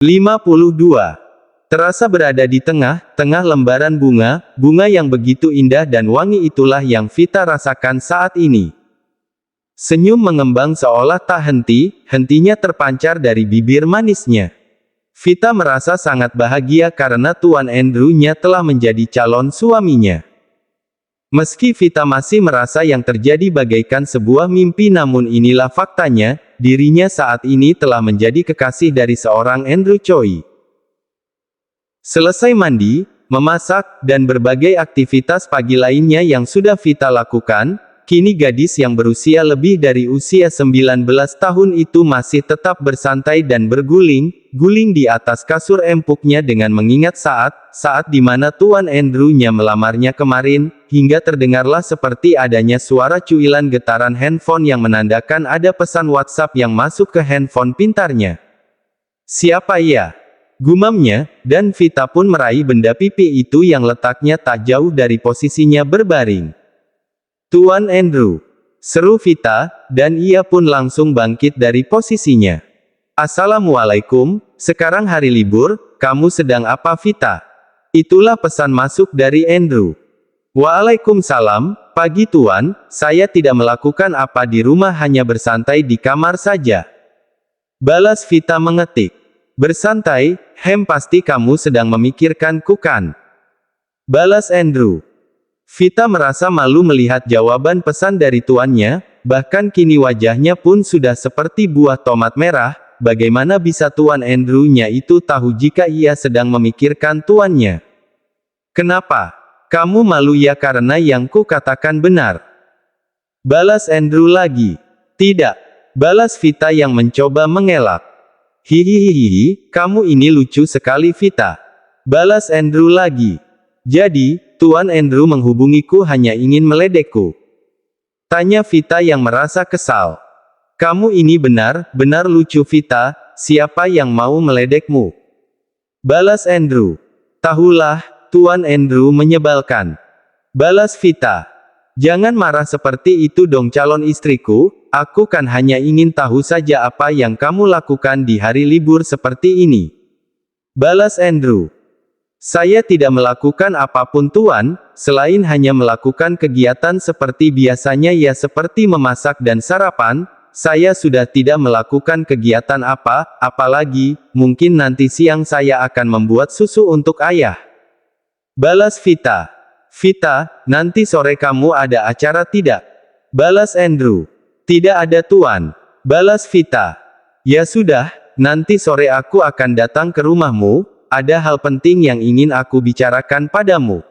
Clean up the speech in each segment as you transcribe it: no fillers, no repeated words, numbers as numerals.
52. Terasa berada di tengah-tengah lembaran bunga, bunga yang begitu indah dan wangi itulah yang Vita rasakan saat ini. Senyum mengembang seolah tak henti-hentinya terpancar dari bibir manisnya. Vita merasa sangat bahagia karena Tuan Andrew-nya telah menjadi calon suaminya. Meski Vita masih merasa yang terjadi bagaikan sebuah mimpi, namun inilah faktanya, dirinya saat ini telah menjadi kekasih dari seorang Andrew Choi. Selesai mandi, memasak, dan berbagai aktivitas pagi lainnya yang sudah Vita lakukan, kini gadis yang berusia lebih dari usia 19 tahun itu masih tetap bersantai dan berguling-guling di atas kasur empuknya dengan mengingat saat di mana Tuan Andrew-nya melamarnya kemarin, hingga terdengarlah seperti adanya suara cuilan getaran handphone yang menandakan ada pesan WhatsApp yang masuk ke handphone pintarnya. "Siapa ya?" gumamnya, dan Vita pun meraih benda pipi itu yang letaknya tak jauh dari posisinya berbaring. "Tuan Andrew," seru Vita, dan ia pun langsung bangkit dari posisinya. "Assalamualaikum, sekarang hari libur, kamu sedang apa Vita?" Itulah pesan masuk dari Andrew. "Waalaikumsalam, pagi Tuan, saya tidak melakukan apa di rumah, hanya bersantai di kamar saja," balas Vita mengetik. "Bersantai, pasti kamu sedang memikirkanku kan?" balas Andrew. Vita merasa malu melihat jawaban pesan dari tuannya, bahkan kini wajahnya pun sudah seperti buah tomat merah. Bagaimana bisa Tuan Andrew-nya itu tahu jika ia sedang memikirkan tuannya? "Kenapa? Kamu malu ya karena yang ku katakan benar?" balas Andrew lagi. "Tidak," balas Vita yang mencoba mengelak. "Hihihihi, kamu ini lucu sekali Vita," balas Andrew lagi. "Jadi, Tuan Andrew menghubungiku hanya ingin meledekku?" tanya Vita yang merasa kesal. "Kamu ini benar-benar lucu Vita, siapa yang mau meledekmu?" balas Andrew. "Tahulah, Tuan Andrew menyebalkan," balas Vita. "Jangan marah seperti itu dong calon istriku, aku kan hanya ingin tahu saja apa yang kamu lakukan di hari libur seperti ini," balas Andrew. "Saya tidak melakukan apapun Tuan, selain hanya melakukan kegiatan seperti biasanya ya seperti memasak dan sarapan, saya sudah tidak melakukan kegiatan apalagi, mungkin nanti siang saya akan membuat susu untuk ayah," balas Vita. "Vita, nanti sore kamu ada acara tidak?" balas Andrew. "Tidak ada Tuan," balas Vita. "Ya sudah, nanti sore aku akan datang ke rumahmu. Ada hal penting yang ingin aku bicarakan padamu,"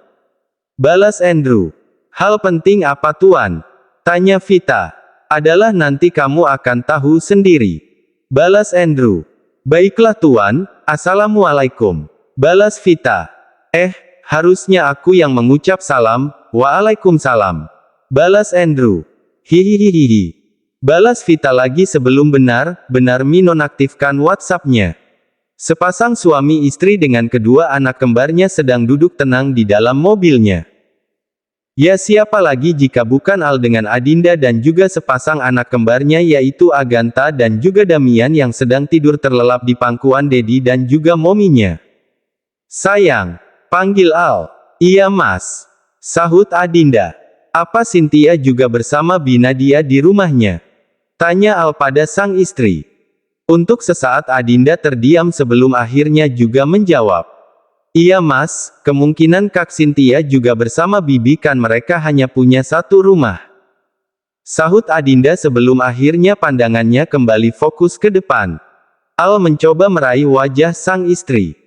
balas Andrew. "Hal penting apa Tuan?" tanya Vita. "Adalah nanti kamu akan tahu sendiri," balas Andrew. "Baiklah Tuan, assalamualaikum," balas Vita. Harusnya aku yang mengucap salam." "Waalaikumsalam," balas Andrew. "Hihihihi," balas Vita lagi sebelum benar-benar menonaktifkan WhatsApp-nya. Sepasang suami istri dengan kedua anak kembarnya sedang duduk tenang di dalam mobilnya. Ya siapa lagi jika bukan Al dengan Adinda dan juga sepasang anak kembarnya yaitu Agatha dan juga Damian yang sedang tidur terlelap di pangkuan Dedi dan juga mominya. "Sayang," panggil Al. "Iya Mas," sahut Adinda. "Apa Cynthia juga bersama Binadia di rumahnya?" tanya Al pada sang istri. Untuk sesaat Adinda terdiam sebelum akhirnya juga menjawab. "Iya Mas, kemungkinan Kak Cynthia juga bersama Bibi kan mereka hanya punya satu rumah," sahut Adinda sebelum akhirnya pandangannya kembali fokus ke depan. Al mencoba meraih wajah sang istri.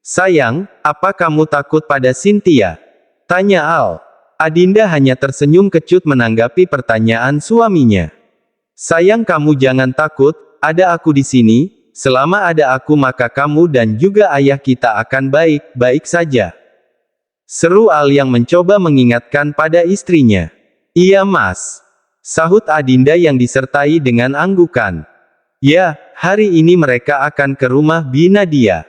"Sayang, apa kamu takut pada Cynthia?" tanya Al. Adinda hanya tersenyum kecut menanggapi pertanyaan suaminya. "Sayang kamu jangan takut, ada aku di sini, selama ada aku maka kamu dan juga ayah kita akan baik-baik saja," seru Al yang mencoba mengingatkan pada istrinya. "Iya Mas," sahut Adinda yang disertai dengan anggukan. Ya, hari ini mereka akan ke rumah Binadia.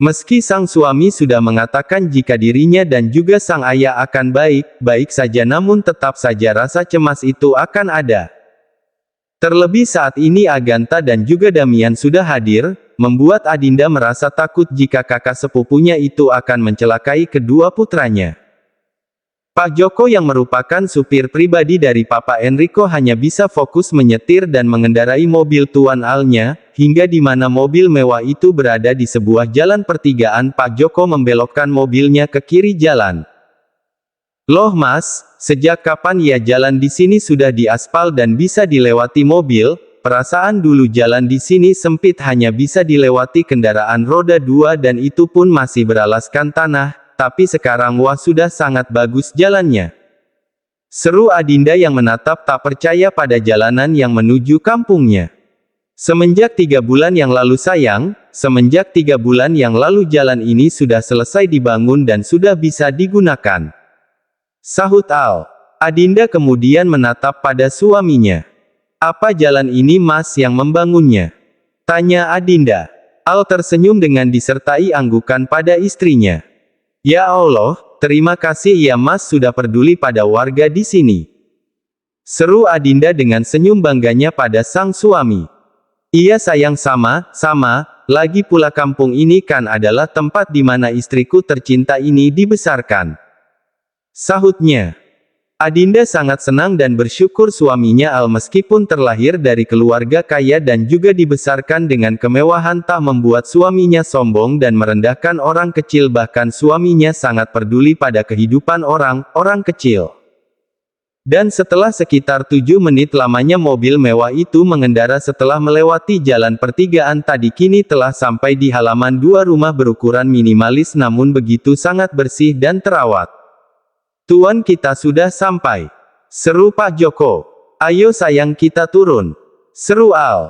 Meski sang suami sudah mengatakan jika dirinya dan juga sang ayah akan baik-baik saja namun tetap saja rasa cemas itu akan ada. Terlebih saat ini Agatha dan juga Damian sudah hadir, membuat Adinda merasa takut jika kakak sepupunya itu akan mencelakai kedua putranya. Pak Joko yang merupakan supir pribadi dari Papa Enrico hanya bisa fokus menyetir dan mengendarai mobil Tuan Al-nya, hingga di mana mobil mewah itu berada di sebuah jalan pertigaan. Pak Joko membelokkan mobilnya ke kiri jalan. "Loh Mas, sejak kapan ya jalan di sini sudah diaspal dan bisa dilewati mobil? Perasaan dulu jalan di sini sempit hanya bisa dilewati kendaraan roda 2 dan itu pun masih beralaskan tanah. Tapi sekarang wah sudah sangat bagus jalannya," seru Adinda yang menatap tak percaya pada jalanan yang menuju kampungnya. "Semenjak 3 bulan yang lalu sayang, semenjak 3 bulan yang lalu jalan ini sudah selesai dibangun dan sudah bisa digunakan," sahut Al. Adinda kemudian menatap pada suaminya. "Apa jalan ini Mas yang membangunnya?" tanya Adinda. Al tersenyum dengan disertai anggukan pada istrinya. "Ya Allah, terima kasih ya Mas sudah peduli pada warga di sini," seru Adinda dengan senyum bangganya pada sang suami. "Iya sayang sama, lagi pula kampung ini kan adalah tempat di mana istriku tercinta ini dibesarkan," sahutnya. Adinda sangat senang dan bersyukur suaminya Al meskipun terlahir dari keluarga kaya dan juga dibesarkan dengan kemewahan tak membuat suaminya sombong dan merendahkan orang kecil, bahkan suaminya sangat peduli pada kehidupan orang kecil. Dan setelah sekitar 7 menit lamanya mobil mewah itu mengendara setelah melewati jalan pertigaan tadi kini telah sampai di halaman 2 rumah berukuran minimalis namun begitu sangat bersih dan terawat. "Tuan kita sudah sampai," seru Pak Joko. "Ayo sayang kita turun," seru Al.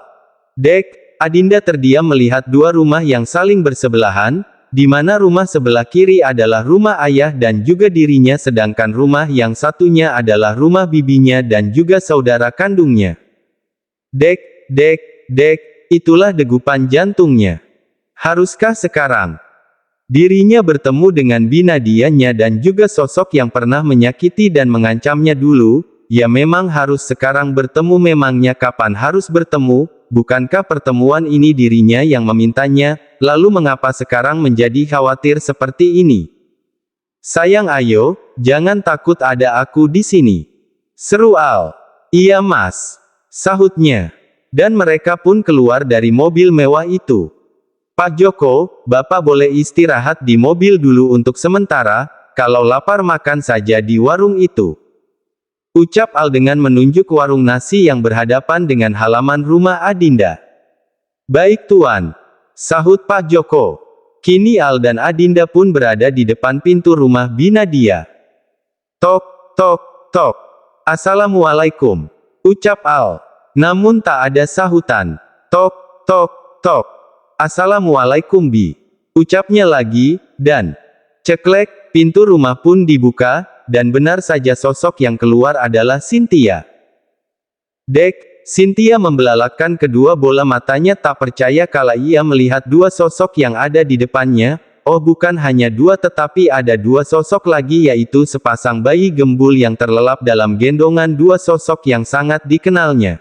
"Dek," Adinda terdiam melihat 2 rumah yang saling bersebelahan, di mana rumah sebelah kiri adalah rumah ayah dan juga dirinya sedangkan rumah yang satunya adalah rumah bibinya dan juga saudara kandungnya. Dek, itulah degupan jantungnya. Haruskah sekarang dirinya bertemu dengan binadianya dan juga sosok yang pernah menyakiti dan mengancamnya dulu? Ya memang harus sekarang bertemu. Memangnya kapan harus bertemu? Bukankah pertemuan ini dirinya yang memintanya? Lalu mengapa sekarang menjadi khawatir seperti ini? "Sayang ayo, jangan takut ada aku di sini," seru Al. "Iya Mas," sahutnya. Dan mereka pun keluar dari mobil mewah itu. "Pak Joko, Bapak boleh istirahat di mobil dulu untuk sementara, kalau lapar makan saja di warung itu," ucap Al dengan menunjuk warung nasi yang berhadapan dengan halaman rumah Adinda. "Baik Tuan," sahut Pak Joko. Kini Al dan Adinda pun berada di depan pintu rumah Binadia. "Tok, tok, tok. Assalamualaikum," ucap Al. Namun tak ada sahutan. "Tok, tok, tok. Assalamualaikum Bi," ucapnya lagi, dan ceklek, pintu rumah pun dibuka, dan benar saja sosok yang keluar adalah Cynthia. "Dek," Cynthia membelalakkan kedua bola matanya tak percaya kala ia melihat 2 sosok yang ada di depannya. Oh bukan hanya 2 tetapi ada 2 sosok lagi, yaitu sepasang bayi gembul yang terlelap dalam gendongan 2 sosok yang sangat dikenalnya.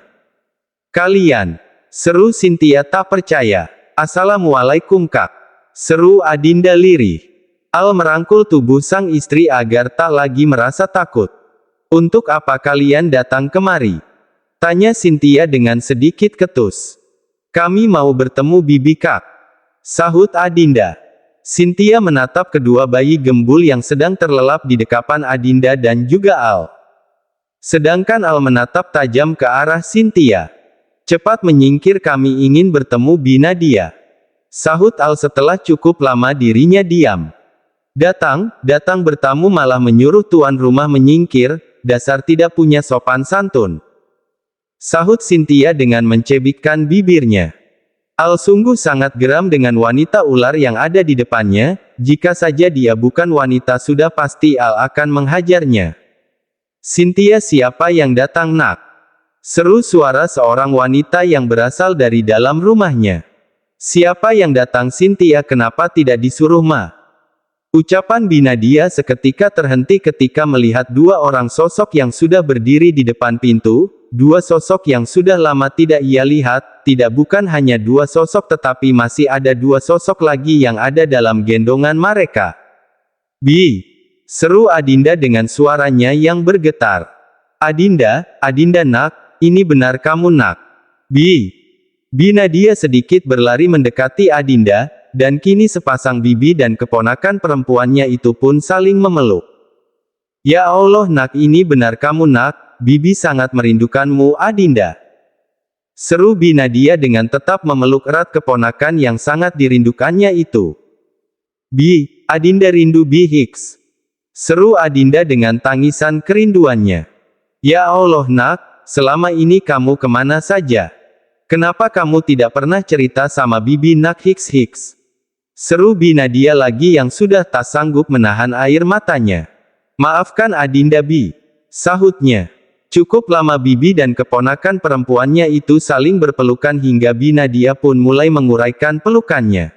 "Kalian," seru Cynthia tak percaya. "Assalamualaikum Kak," seru Adinda lirih. Al merangkul tubuh sang istri agar tak lagi merasa takut. "Untuk apa kalian datang kemari?" tanya Cynthia dengan sedikit ketus. "Kami mau bertemu Bibi Kak," sahut Adinda. Cynthia menatap kedua bayi gembul yang sedang terlelap di dekapan Adinda dan juga Al. Sedangkan Al menatap tajam ke arah Cynthia. "Cepat menyingkir, kami ingin bertemu Binadia," sahut Al setelah cukup lama dirinya diam. Datang bertamu malah menyuruh tuan rumah menyingkir, dasar tidak punya sopan santun," sahut Cynthia dengan mencebikkan bibirnya. Al sungguh sangat geram dengan wanita ular yang ada di depannya. Jika saja dia bukan wanita sudah pasti Al akan menghajarnya. "Cynthia, siapa yang datang nak?" seru suara seorang wanita yang berasal dari dalam rumahnya. "Siapa yang datang Cynthia, kenapa tidak disuruh Ma?" Ucapan Binadia seketika terhenti ketika melihat 2 orang sosok yang sudah berdiri di depan pintu, dua sosok yang sudah lama tidak ia lihat, tidak bukan hanya dua sosok tetapi masih ada dua sosok lagi yang ada dalam gendongan mereka. Bi! Seru Adinda dengan suaranya yang bergetar. Adinda, Adinda nak, ini benar kamu nak. Bi! Nadia sedikit berlari mendekati Adinda, dan kini sepasang bibi dan keponakan perempuannya itu pun saling memeluk. Ya Allah nak, ini benar kamu nak, bibi sangat merindukanmu Adinda. Seru Nadia dengan tetap memeluk erat keponakan yang sangat dirindukannya itu. Bi, Adinda rindu Bi Hicks. Seru Adinda dengan tangisan kerinduannya. Ya Allah nak, selama ini kamu kemana saja? Kenapa kamu tidak pernah cerita sama bibi nak Hicks? Seru Nadia lagi yang sudah tak sanggup menahan air matanya. Maafkan Adinda Bi, sahutnya. Cukup lama bibi dan keponakan perempuannya itu saling berpelukan hingga Nadia pun mulai menguraikan pelukannya.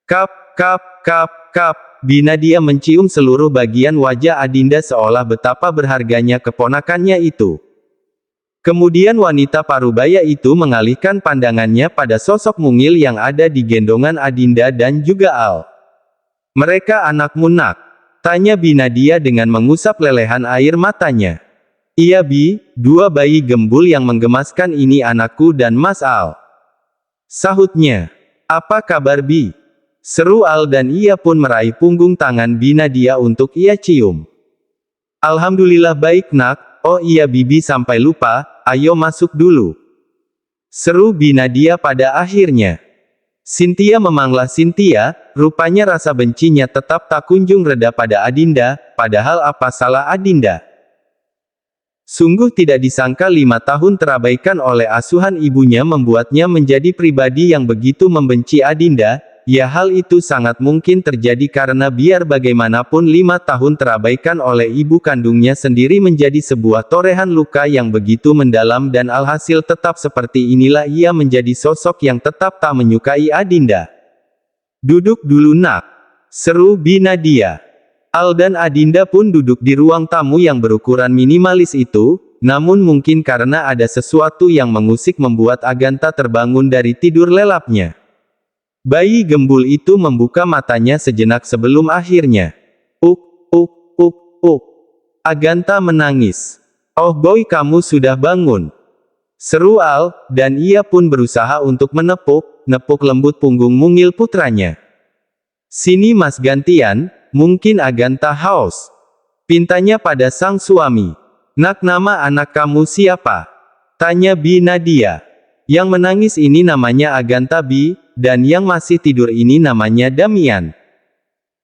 Kap, kap, kap, kap. Nadia mencium seluruh bagian wajah Adinda seolah betapa berharganya keponakannya itu. Kemudian wanita parubaya itu mengalihkan pandangannya pada sosok mungil yang ada di gendongan Adinda dan juga Al. Mereka anakmu nak? Tanya Nadia dengan mengusap lelehan air matanya. Iya Bi, dua bayi gembul yang menggemaskan ini anakku dan Mas Al. Sahutnya. Apa kabar Bi? Seru Al dan ia pun meraih punggung tangan Nadia untuk ia cium. Alhamdulillah baik nak, oh iya bibi sampai lupa, ayo masuk dulu. Seru Nadia pada akhirnya. Cynthia memanglah Cynthia, rupanya rasa bencinya tetap tak kunjung reda pada Adinda, padahal apa salah Adinda? Sungguh tidak disangka 5 tahun terabaikan oleh asuhan ibunya membuatnya menjadi pribadi yang begitu membenci Adinda. Ya hal itu sangat mungkin terjadi karena biar bagaimanapun 5 tahun terabaikan oleh ibu kandungnya sendiri menjadi sebuah torehan luka yang begitu mendalam dan alhasil tetap seperti inilah ia menjadi sosok yang tetap tak menyukai Adinda. Duduk dulu nak. Seru Nadia. Al dan Adinda pun duduk di ruang tamu yang berukuran minimalis itu, namun mungkin karena ada sesuatu yang mengusik membuat Agatha terbangun dari tidur lelapnya. Bayi gembul itu membuka matanya sejenak sebelum akhirnya. Agatha menangis. Oh boy kamu sudah bangun. Seru Al, dan ia pun berusaha untuk menepuk lembut punggung mungil putranya. Sini mas gantian, mungkin Agatha haus. Pintanya pada sang suami. Nak nama anak kamu siapa? Tanya Nadia. Yang menangis ini namanya Agatha Bi, dan yang masih tidur ini namanya Damian.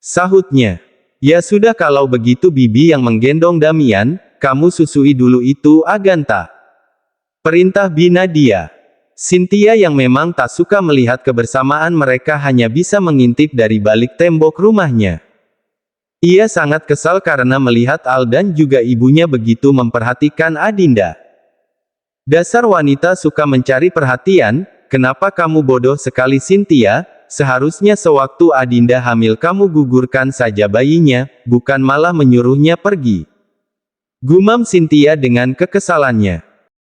Sahutnya. Ya sudah kalau begitu bibi yang menggendong Damian, kamu susui dulu itu Agatha. Perintah Nadia. Cynthia yang memang tak suka melihat kebersamaan mereka hanya bisa mengintip dari balik tembok rumahnya. Ia sangat kesal karena melihat Al dan juga ibunya begitu memperhatikan Adinda. Dasar wanita suka mencari perhatian, kenapa kamu bodoh sekali Cynthia, seharusnya sewaktu Adinda hamil kamu gugurkan saja bayinya, bukan malah menyuruhnya pergi. Gumam Cynthia dengan kekesalannya.